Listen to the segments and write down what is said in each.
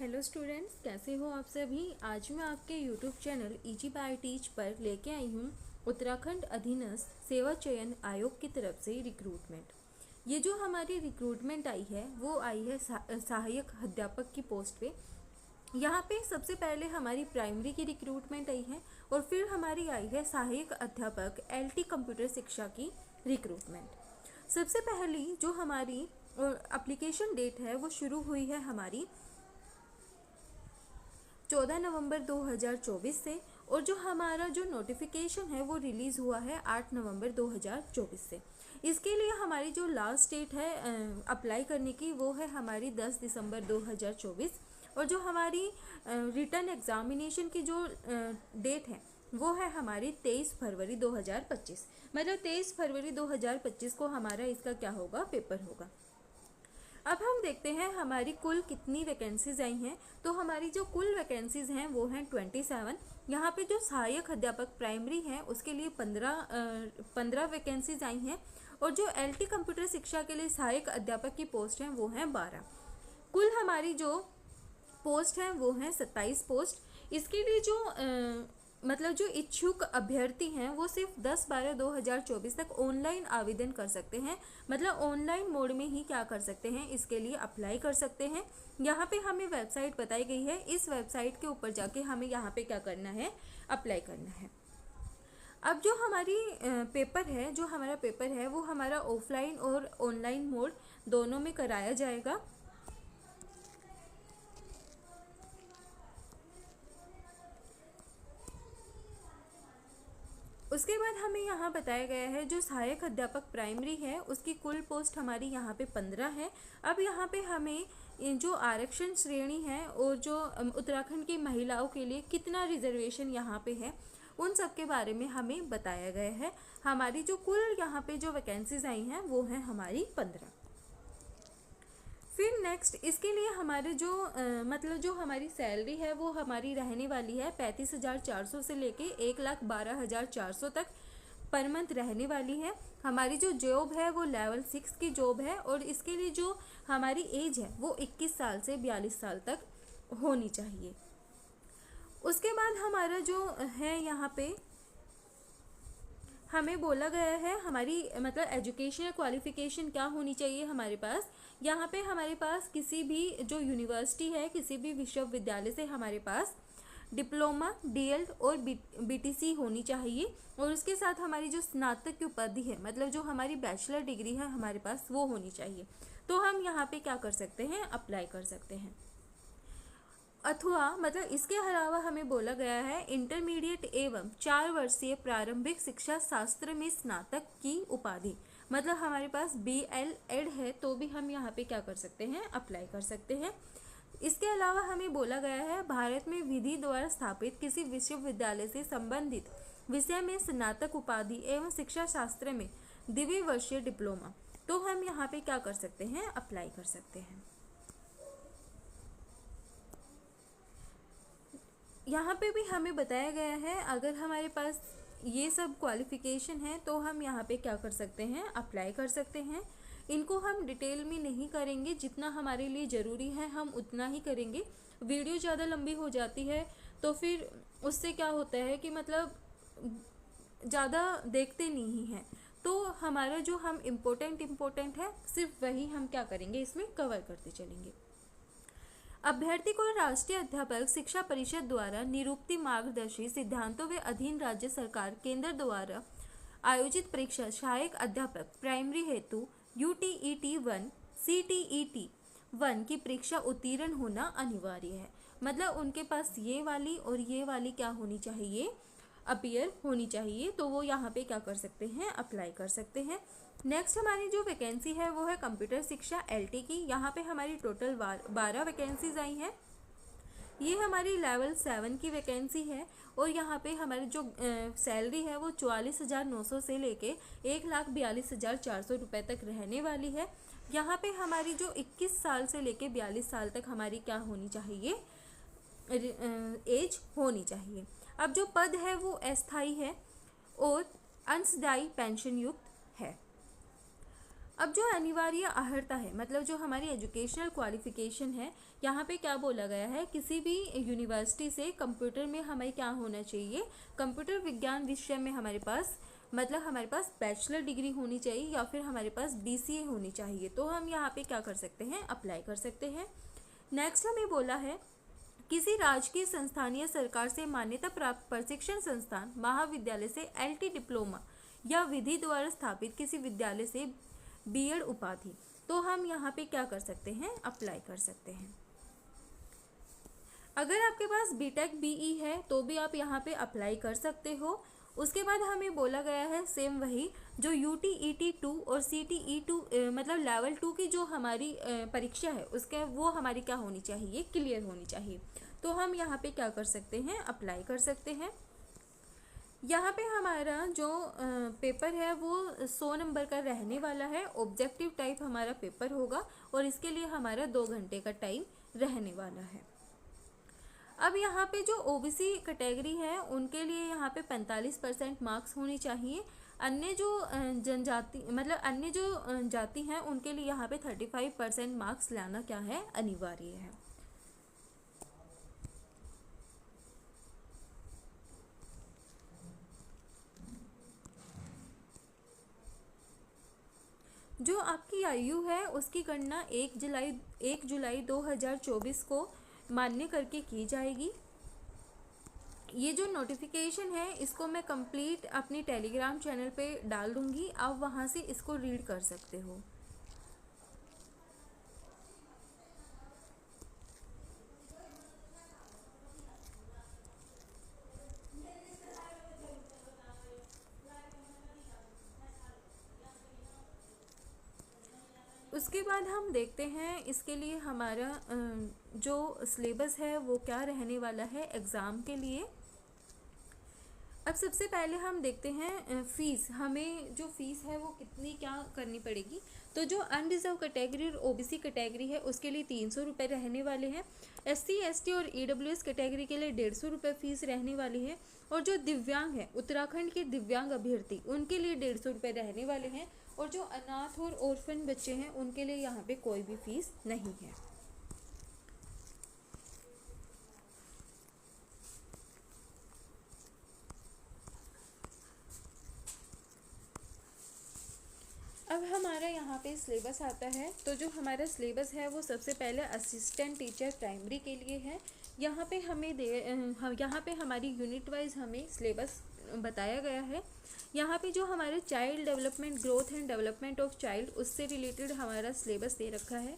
Hello students, कैसे हो आप सभी। आज मैं आपके YouTube channel easy by teach पर लेके आई हूँ उत्तराखंड अधीनस्थ सेवा चयन आयोग की तरफ से रिक्रूटमेंट। ये जो हमारी रिक्रूटमेंट आई है वो आई है सहायक अध्यापक की पोस्ट पे। यहाँ पे सबसे पहले हमारी प्राइमरी की रिक्रूटमेंट आई है और फिर हमारी आई है सहायक अध्यापक एलटी कंप्यूटर शिक्षा की रिक्रूटमेंट। सबसे पहली जो हमारी एप्लीकेशन डेट है वो शुरू हुई है हमारी 14 नवंबर 2024 से, और जो हमारा जो नोटिफिकेशन है वो रिलीज़ हुआ है 8 नवंबर 2024 से। इसके लिए हमारी जो लास्ट डेट है अप्लाई करने की वो है हमारी 10 दिसंबर 2024, और जो हमारी रिटर्न एग्जामिनेशन की जो डेट है वो है हमारी 23 फरवरी 2025। मतलब 23 फरवरी 2025 को हमारा इसका क्या होगा, पेपर होगा। अब हम देखते हैं हमारी कुल कितनी वैकेंसीज आई हैं। तो हमारी जो कुल वैकेंसीज हैं वो हैं 27। यहाँ पे जो सहायक अध्यापक प्राइमरी है उसके लिए 15 वैकेंसीज आई हैं, और जो एलटी कंप्यूटर शिक्षा के लिए सहायक अध्यापक की पोस्ट हैं वो हैं 12। कुल हमारी जो पोस्ट हैं वो हैं 27 पोस्ट। इसके लिए जो मतलब जो इच्छुक अभ्यर्थी हैं वो सिर्फ 10/12/2024 तक ऑनलाइन आवेदन कर सकते हैं। मतलब ऑनलाइन मोड में ही क्या कर सकते हैं, इसके लिए अप्लाई कर सकते हैं। यहाँ पे हमें वेबसाइट बताई गई है, इस वेबसाइट के ऊपर जाके हमें यहाँ पे क्या करना है, अप्लाई करना है। अब जो हमारी पेपर है, जो हमारा पेपर है वो हमारा ऑफलाइन और ऑनलाइन मोड दोनों में कराया जाएगा। उसके बाद हमें यहाँ बताया गया है जो सहायक अध्यापक प्राइमरी है उसकी कुल पोस्ट हमारी यहाँ पे 15 है। अब यहाँ पे हमें जो आरक्षण श्रेणी है और जो उत्तराखंड की महिलाओं के लिए कितना रिजर्वेशन यहाँ पे है उन सब के बारे में हमें बताया गया है। हमारी जो कुल यहाँ पे जो वैकेंसीज आई हैं वो हैं हमारी 15। फिर नेक्स्ट इसके लिए हमारे जो मतलब जो हमारी सैलरी है वो हमारी रहने वाली है 35,400 से लेके 1,12,400 तक पर मंथ रहने वाली है। हमारी जो जॉब है वो लेवल 6 की जॉब है, और इसके लिए जो हमारी एज है वो 21 साल से 42 साल तक होनी चाहिए। उसके बाद हमारा जो है यहाँ पे हमें बोला गया है हमारी मतलब एजुकेशनल क्वालिफिकेशन क्या होनी चाहिए हमारे पास। यहाँ पे हमारे पास किसी भी जो यूनिवर्सिटी है, किसी भी विश्वविद्यालय से हमारे पास डिप्लोमा, डीएलएड और बीटीसी होनी चाहिए, और उसके साथ हमारी जो स्नातक की उपाधि है मतलब जो हमारी बैचलर डिग्री है हमारे पास वो होनी चाहिए। तो हम यहाँ पे क्या कर सकते हैं, अप्लाई कर सकते हैं। अथवा मतलब इसके अलावा हमें बोला गया है इंटरमीडिएट एवं 4 वर्षीय प्रारंभिक शिक्षा शास्त्र में स्नातक की उपाधि। मतलब हमारे पास BLED है तो भी हम यहाँ पे क्या कर सकते हैं, अप्लाई कर सकते हैं। इसके अलावा हमें बोला गया है भारत में विधि द्वारा स्थापित किसी विश्वविद्यालय से संबंधित विषय में स्नातक उपाधि एवं शिक्षा शास्त्र में द्विवर्षीय डिप्लोमा। तो हम यहाँ पे क्या कर सकते हैं, अप्लाई कर सकते हैं। यहाँ पे भी हमें बताया गया है अगर हमारे पास ये सब क्वालिफ़िकेशन है तो हम यहाँ पे क्या कर सकते हैं, अप्लाई कर सकते हैं। इनको हम डिटेल में नहीं करेंगे, जितना हमारे लिए ज़रूरी है हम उतना ही करेंगे। वीडियो ज़्यादा लंबी हो जाती है तो फिर उससे क्या होता है कि मतलब ज़्यादा देखते नहीं हैं, तो हमारा जो हम इम्पोर्टेंट है सिर्फ वही हम क्या करेंगे, इसमें कवर करते चलेंगे। अभ्यर्थी को राष्ट्रीय अध्यापक शिक्षा परिषद द्वारा निरूपित मार्गदर्शी सिद्धांतों व अधीन राज्य सरकार केंद्र द्वारा आयोजित परीक्षा सहायक अध्यापक प्राइमरी हेतु UTET 1 CTET 1 की परीक्षा उत्तीर्ण होना अनिवार्य है। मतलब उनके पास ये वाली और ये वाली क्या होनी चाहिए, अपीयर होनी चाहिए। तो वो यहाँ पे क्या कर सकते हैं, अप्लाई कर सकते हैं। नेक्स्ट हमारी जो वैकेंसी है वो है कंप्यूटर शिक्षा LT की। यहाँ पे हमारी टोटल 12 वैकेंसीज आई हैं। ये हमारी लेवल 7 की वैकेंसी है, और यहाँ पे हमारी जो सैलरी है वो 44,900 से लेके 1,42,400 रुपये तक रहने वाली है। यहाँ पे हमारी जो 21 साल से लेके 42 साल तक हमारी क्या होनी चाहिए, एज होनी चाहिए। अब जो पद है वो अस्थायी है और अंशदायी पेंशन युक्त है। अब जो अनिवार्य अर्हता है, मतलब जो हमारी एजुकेशनल क्वालिफिकेशन है, यहाँ पे क्या बोला गया है, किसी भी यूनिवर्सिटी से कंप्यूटर में हमें क्या होना चाहिए, कंप्यूटर विज्ञान विषय में हमारे पास, मतलब हमारे पास बैचलर डिग्री होनी चाहिए या फिर हमारे पास BCA होनी चाहिए। तो हम यहाँ पे क्या कर सकते हैं, अप्लाई कर सकते हैं। नेक्स्ट हमें बोला है किसी राजकीय संस्थान या सरकार से मान्यता प्राप्त प्रशिक्षण संस्थान, महाविद्यालय से LT डिप्लोमा या विधि द्वारा स्थापित किसी विद्यालय से B.Ed उपाधि। तो हम यहाँ पे क्या कर सकते हैं, अप्लाई कर सकते हैं। अगर आपके पास BTech BE है तो भी आप यहाँ पे अप्लाई कर सकते हो। उसके बाद हमें बोला गया है सेम वही जो UTET 2 और CTE 2 मतलब लेवल 2 की जो हमारी परीक्षा है उसके वो हमारी क्या होनी चाहिए, क्लियर होनी चाहिए। तो हम यहाँ पे क्या कर सकते हैं, अप्लाई कर सकते हैं। यहाँ पे हमारा जो पेपर है वो 100 नंबर का रहने वाला है, ऑब्जेक्टिव टाइप हमारा पेपर होगा और इसके लिए हमारा 2 घंटे का टाइम रहने वाला है। अब यहाँ पे जो OBC कैटेगरी है उनके लिए यहाँ पे 45% मार्क्स होने चाहिए। अन्य जो जनजाति मतलब अन्य जो जाति हैं उनके लिए यहाँ पे 35% मार्क्स लाना क्या है, अनिवार्य है। जो आपकी आयु है उसकी गणना 1 जुलाई 2024 को मान्य करके की जाएगी। ये जो नोटिफिकेशन है इसको मैं कंप्लीट अपनी टेलीग्राम चैनल पे डाल दूंगी, आप वहाँ से इसको रीड कर सकते हो। उसके बाद हम देखते हैं इसके लिए हमारा जो सिलेबस है वो क्या रहने वाला है एग्ज़ाम के लिए। अब सबसे पहले हम देखते हैं फ़ीस, हमें जो फ़ीस है वो कितनी क्या करनी पड़ेगी। तो जो अनरिजर्व कैटेगरी और OBC कैटेगरी है उसके लिए 300 रुपये रहने वाले हैं। SC ST और EWS कैटेगरी के लिए 150 रुपये फ़ीस रहने वाली है। और जो दिव्यांग है, उत्तराखंड के दिव्यांग अभ्यर्थी, उनके लिए 150 रुपये रहने वाले हैं। और जो अनाथ और ऑर्फन बच्चे हैं उनके लिए यहाँ पे कोई भी फ़ीस नहीं है। अब हमारा यहाँ पे सिलेबस आता है। तो जो हमारा सिलेबस है वो सबसे पहले असिस्टेंट टीचर प्राइमरी के लिए है। यहाँ पे यहाँ पे हमारी यूनिट वाइज हमें सिलेबस बताया गया है। यहाँ पे जो हमारे child development, growth and development of child, उससे रिलेटेड हमारा सिलेबस दे रखा है।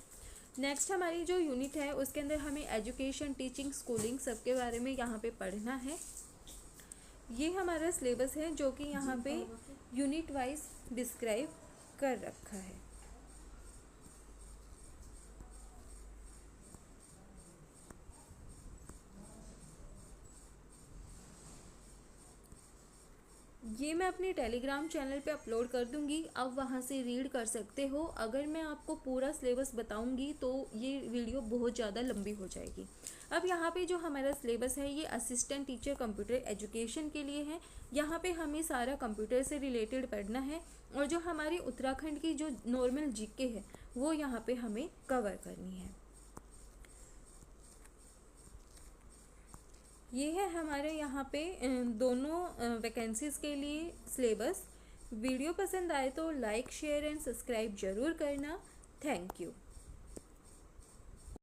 नेक्स्ट हमारी जो यूनिट है उसके अंदर हमें एजुकेशन, टीचिंग, स्कूलिंग सबके बारे में यहाँ पे पढ़ना है। ये हमारा सिलेबस है जो कि यहाँ पे यूनिट वाइज डिस्क्राइब कर रखा है। ये मैं अपने टेलीग्राम चैनल पे अपलोड कर दूंगी, आप वहाँ से रीड कर सकते हो। अगर मैं आपको पूरा सिलेबस बताऊंगी तो ये वीडियो बहुत ज़्यादा लंबी हो जाएगी। अब यहाँ पे जो हमारा सिलेबस है ये असिस्टेंट टीचर कंप्यूटर एजुकेशन के लिए है। यहाँ पे हमें सारा कंप्यूटर से रिलेटेड पढ़ना है और जो हमारी उत्तराखंड की जो नॉर्मल GK है वो यहाँ पे हमें कवर करनी है। ये है हमारे यहाँ पे दोनों वैकेंसीज़ के लिए सिलेबस। वीडियो पसंद आए तो लाइक, शेयर एंड सब्सक्राइब ज़रूर करना। Thank you.